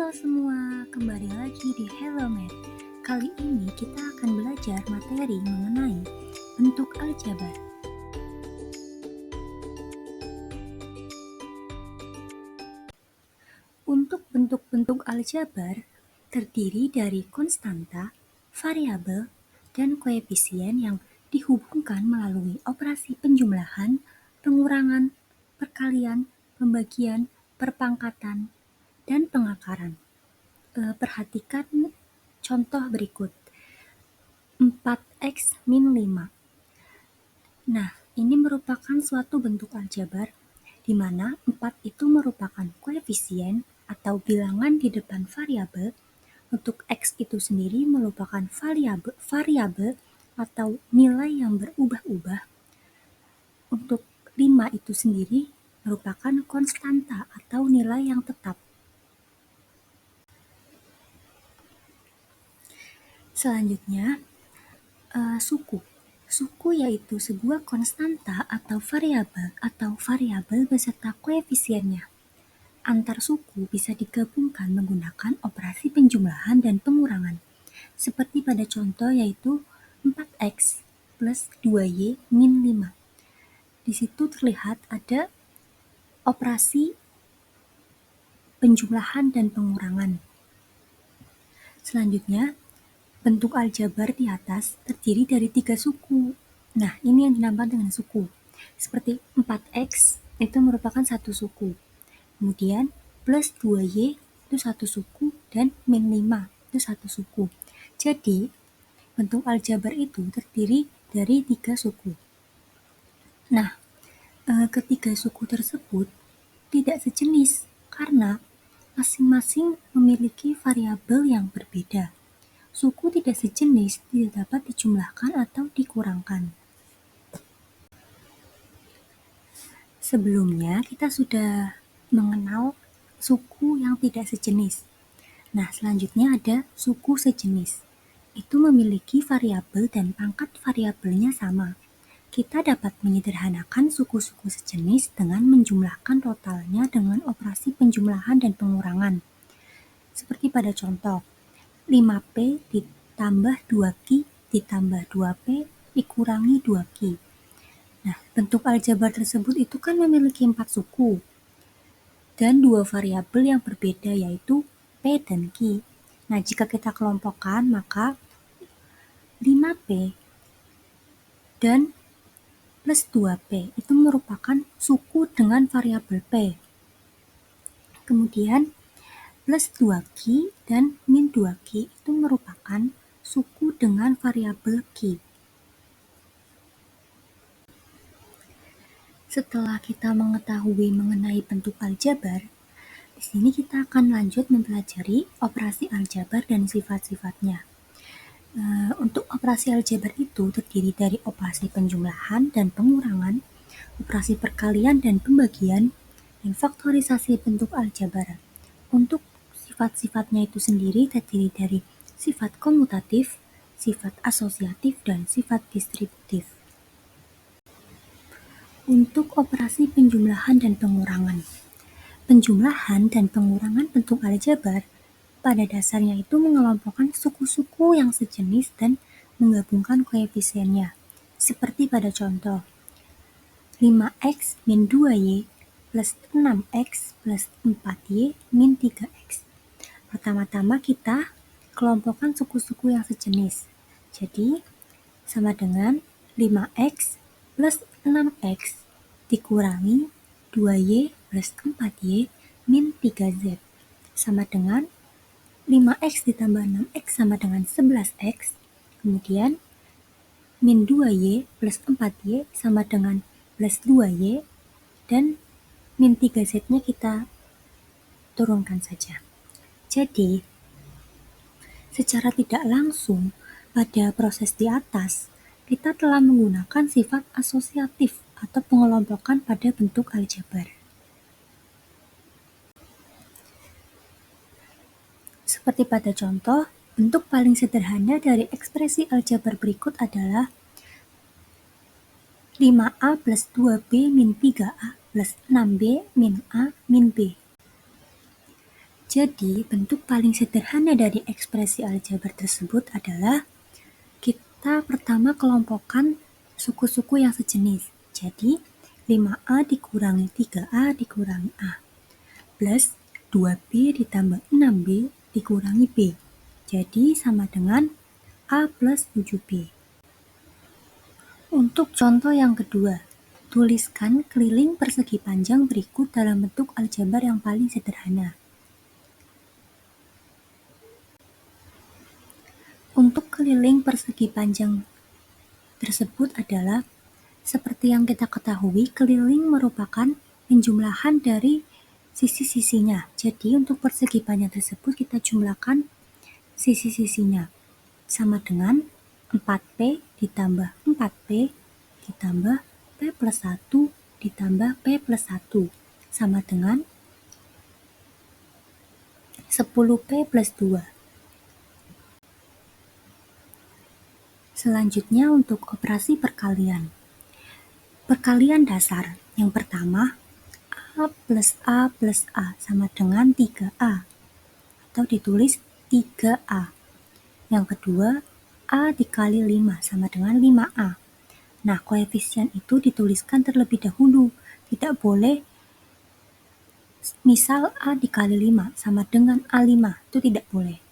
Halo semua, kembali lagi di Hello Math. Kali ini kita akan belajar materi mengenai bentuk aljabar. Untuk bentuk-bentuk aljabar terdiri dari konstanta, variabel, dan koefisien yang dihubungkan melalui operasi penjumlahan, pengurangan, perkalian, pembagian, perpangkatan, dan pengakaran. Perhatikan contoh berikut. 4x min 5. Nah, ini merupakan suatu bentuk aljabar di mana 4 itu merupakan koefisien atau bilangan di depan variabel. Untuk x itu sendiri merupakan variabel atau nilai yang berubah-ubah. Untuk 5 itu sendiri merupakan konstanta atau nilai yang tetap. Selanjutnya, suku. Suku yaitu sebuah konstanta atau variabel beserta koefisiennya. Antar suku bisa digabungkan menggunakan operasi penjumlahan dan pengurangan. Seperti pada contoh yaitu 4x plus 2y min 5. Di situ terlihat ada operasi penjumlahan dan pengurangan. Selanjutnya, bentuk aljabar di atas terdiri dari 3 suku. Nah, ini yang dinamakan dengan suku. Seperti 4x itu merupakan satu suku. Kemudian plus 2y itu satu suku dan min 5 itu satu suku. Jadi, bentuk aljabar itu terdiri dari 3 suku. Nah, ketiga suku tersebut tidak sejenis karena masing-masing memiliki variabel yang berbeda. Suku tidak sejenis tidak dapat dijumlahkan atau dikurangkan. Sebelumnya kita sudah mengenal suku yang tidak sejenis. Nah, selanjutnya ada suku sejenis. Itu memiliki variabel dan pangkat variabelnya sama. Kita dapat menyederhanakan suku-suku sejenis dengan menjumlahkan totalnya dengan operasi penjumlahan dan pengurangan. Seperti pada contoh, 5P ditambah 2Q ditambah 2P dikurangi 2Q. Nah, bentuk aljabar tersebut itu kan memiliki 4 suku dan 2 variabel yang berbeda yaitu P dan Q. Nah, jika kita kelompokkan maka 5P dan plus 2P itu merupakan suku dengan variabel P. Kemudian plus 2Q dan min 2Q itu merupakan suku dengan variabel Q. Setelah kita mengetahui mengenai bentuk aljabar, di sini kita akan lanjut mempelajari operasi aljabar dan sifat-sifatnya. Untuk operasi aljabar itu terdiri dari operasi penjumlahan dan pengurangan, operasi perkalian dan pembagian, dan faktorisasi bentuk aljabar. Untuk sifat-sifatnya itu sendiri terdiri dari sifat komutatif, sifat asosiatif, dan sifat distributif. Untuk operasi penjumlahan dan pengurangan. Penjumlahan dan pengurangan bentuk aljabar pada dasarnya itu mengelompokkan suku-suku yang sejenis dan menggabungkan koefisiennya. Seperti pada contoh, 5x min 2y plus 6x plus 4y min 3x. Pertama-tama kita kelompokkan suku-suku yang sejenis. Jadi, sama dengan 5x plus 6x dikurangi 2y plus 4y min 3z. Sama dengan 5x ditambah 6x sama dengan 11x. Kemudian, min 2y plus 4y sama dengan plus 2y. Dan min 3z-nya kita turunkan saja. Jadi, secara tidak langsung pada proses di atas, kita telah menggunakan sifat asosiatif atau pengelompokan pada bentuk aljabar. Seperti pada contoh, bentuk paling sederhana dari ekspresi aljabar berikut adalah 5A plus 2B min 3A plus 6B min A min B. Jadi, bentuk paling sederhana dari ekspresi aljabar tersebut adalah kita pertama kelompokkan suku-suku yang sejenis. Jadi, 5A dikurangi 3A dikurangi A plus 2B ditambah 6B dikurangi B. Jadi, sama dengan A plus 7B. Untuk contoh yang kedua, tuliskan keliling persegi panjang berikut dalam bentuk aljabar yang paling sederhana. Untuk keliling persegi panjang tersebut adalah seperti yang kita ketahui, keliling merupakan penjumlahan dari sisi-sisinya. Jadi untuk persegi panjang tersebut kita jumlahkan sisi-sisinya. Sama dengan 4P ditambah 4P ditambah P plus 1 ditambah P plus 1 sama dengan 10P plus 2. Selanjutnya untuk operasi perkalian. Perkalian dasar. Yang pertama, A plus A plus A sama dengan 3A atau ditulis 3A. Yang kedua, A dikali 5 sama dengan 5A. Nah, koefisien itu dituliskan terlebih dahulu. Tidak boleh misal A dikali 5 sama dengan A5. Itu tidak boleh.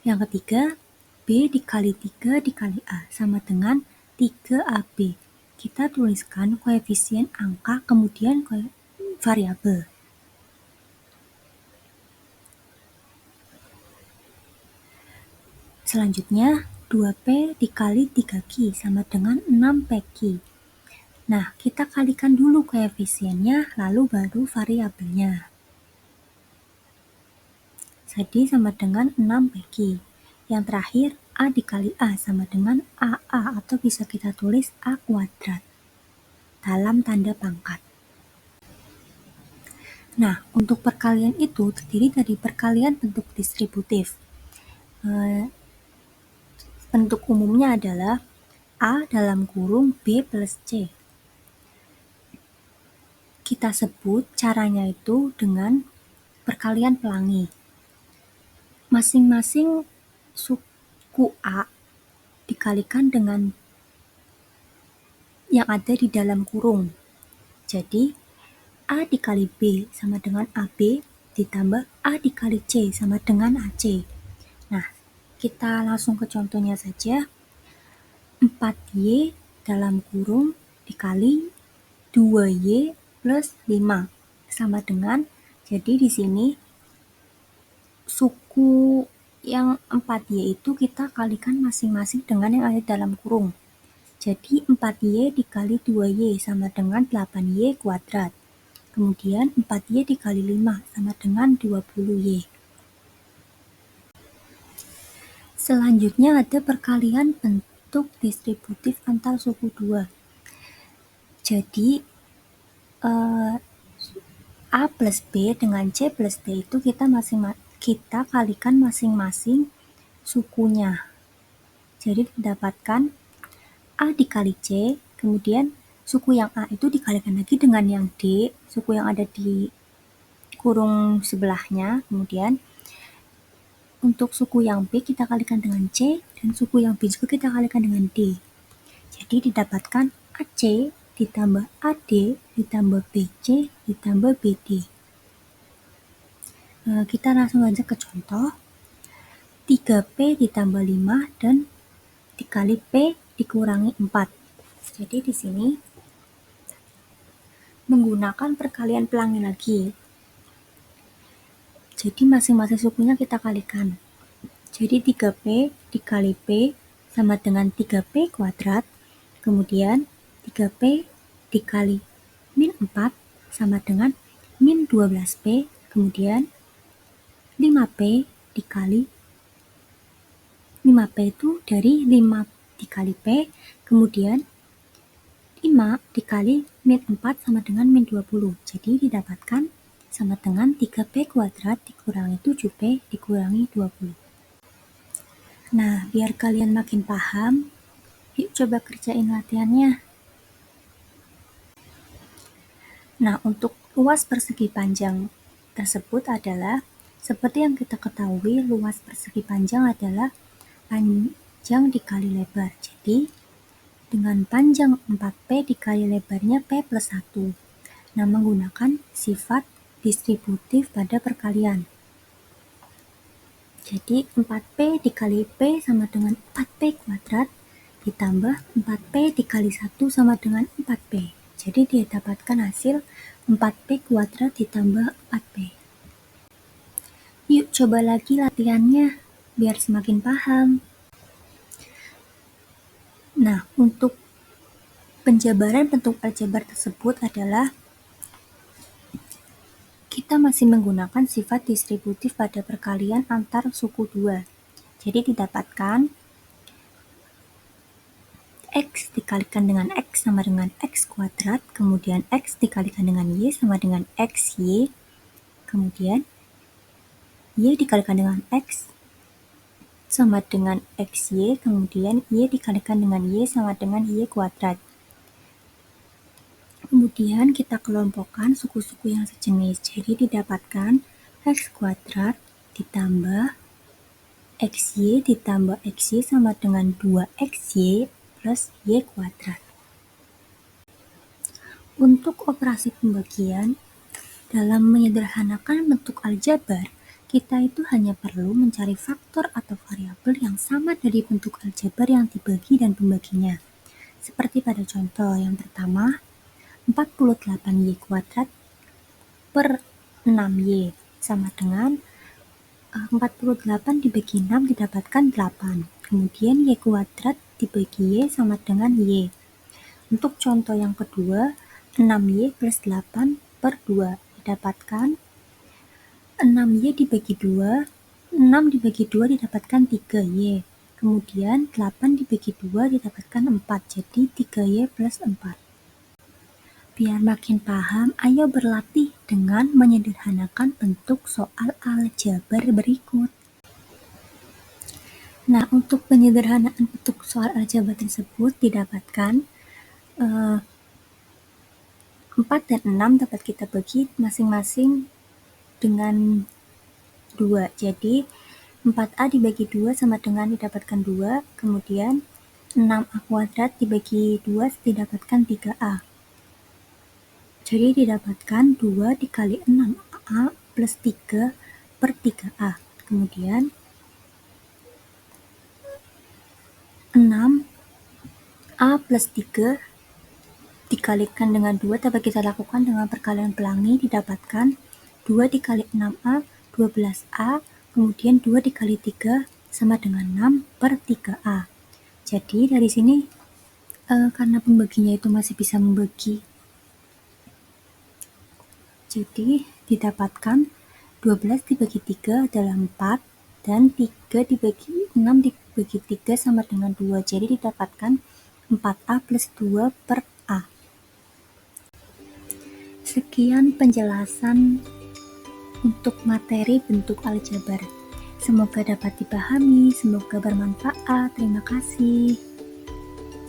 Yang ketiga, B dikali 3 dikali A sama dengan 3AB. Kita tuliskan koefisien angka kemudian variabel. Selanjutnya, 2P dikali 3Q sama dengan 6PQ. Nah, kita kalikan dulu koefisiennya, lalu baru variabelnya. Jadi sama dengan 6PQ. Yang terakhir, A dikali A sama dengan AA atau bisa kita tulis A kuadrat dalam tanda pangkat. Nah, untuk perkalian itu terdiri dari perkalian bentuk distributif. Bentuk umumnya adalah A dalam kurung B plus C. Kita sebut caranya itu dengan perkalian pelangi. Masing-masing suku A dikalikan dengan yang ada di dalam kurung. Jadi, A dikali B sama dengan AB ditambah A dikali C sama dengan AC. Nah, kita langsung ke contohnya saja. 4Y dalam kurung dikali 2Y plus 5 sama dengan, jadi di sini suku yang 4Y itu kita kalikan masing-masing dengan yang ada dalam kurung. Jadi 4Y dikali 2Y sama dengan 8Y kuadrat. Kemudian 4Y dikali 5 sama dengan 20Y. Selanjutnya ada perkalian bentuk distributif antar suku 2. Jadi A plus B dengan C plus D itu kita kalikan masing-masing sukunya. Jadi didapatkan A dikali C, kemudian suku yang A itu dikalikan lagi dengan yang D, suku yang ada di kurung sebelahnya, kemudian untuk suku yang B kita kalikan dengan C, dan suku yang B juga kita kalikan dengan D. Jadi didapatkan AC ditambah AD ditambah BC ditambah BD. Kita langsung aja ke contoh. 3P ditambah 5 dan dikali P dikurangi 4. Jadi di sini menggunakan perkalian pelangi lagi. Jadi masing-masing sukunya kita kalikan. Jadi 3P dikali P sama dengan 3P kuadrat. Kemudian 3P dikali min 4 sama dengan min 12P. Kemudian 5P dikali 5P itu dari 5 dikali P. Kemudian 5 dikali min 4 sama dengan min 20. Jadi didapatkan sama dengan 3P kuadrat dikurangi 7P dikurangi 20. Nah, biar kalian makin paham, yuk coba kerjain latihannya. Nah, untuk luas persegi panjang tersebut adalah, seperti yang kita ketahui, luas persegi panjang adalah panjang dikali lebar. Jadi, dengan panjang 4P dikali lebarnya P plus 1. Nah, menggunakan sifat distributif pada perkalian. Jadi, 4P dikali P sama dengan 4P kuadrat ditambah 4P dikali 1 sama dengan 4P. Jadi, didapatkan hasil 4P kuadrat ditambah 4P. Yuk, coba lagi latihannya, biar semakin paham. Nah, untuk penjabaran bentuk aljabar tersebut adalah kita masih menggunakan sifat distributif pada perkalian antar suku 2. Jadi didapatkan X dikalikan dengan X sama dengan X kuadrat, kemudian X dikalikan dengan Y sama dengan XY, kemudian Y dikalikan dengan X sama dengan XY, kemudian Y dikalikan dengan Y sama dengan Y kuadrat. Kemudian kita kelompokkan suku-suku yang sejenis. Jadi didapatkan X kuadrat ditambah XY ditambah XY sama dengan 2XY plus Y kuadrat. Untuk operasi pembagian, dalam menyederhanakan bentuk aljabar, kita itu hanya perlu mencari faktor atau variabel yang sama dari bentuk aljabar yang dibagi dan pembaginya. Seperti pada contoh yang pertama, 48Y kuadrat per 6Y sama dengan 48 dibagi 6 didapatkan 8. Kemudian Y kuadrat dibagi Y sama dengan Y. Untuk contoh yang kedua, 6Y plus 8 per 2 didapatkan 6Y dibagi 2, 6 dibagi 2 didapatkan 3Y. Kemudian 8 dibagi 2 didapatkan 4, jadi 3Y plus 4. Biar makin paham, ayo berlatih dengan menyederhanakan bentuk soal aljabar berikut. Nah, untuk penyederhanaan bentuk soal aljabar tersebut didapatkan 4 dan 6 dapat kita bagi masing-masing dengan 2. Jadi, 4A dibagi 2 sama dengan didapatkan 2, kemudian 6A kuadrat dibagi 2 didapatkan 3A. Jadi didapatkan 2 dikali 6A plus 3 per 3A. Kemudian 6A plus 3 dikalikan dengan 2 dapat kita lakukan dengan perkalian pelangi, didapatkan 2 dikali 6A, 12A, kemudian 2 dikali 3 sama dengan 6 per 3A. Jadi dari sini karena pembaginya itu masih bisa membagi, jadi didapatkan 12 dibagi 3 adalah 4, dan 3 dibagi 6 dibagi 3 sama dengan 2. Jadi didapatkan 4A plus 2 per A. Sekian penjelasan untuk materi bentuk aljabar. Semoga dapat dipahami, semoga bermanfaat. Terima kasih.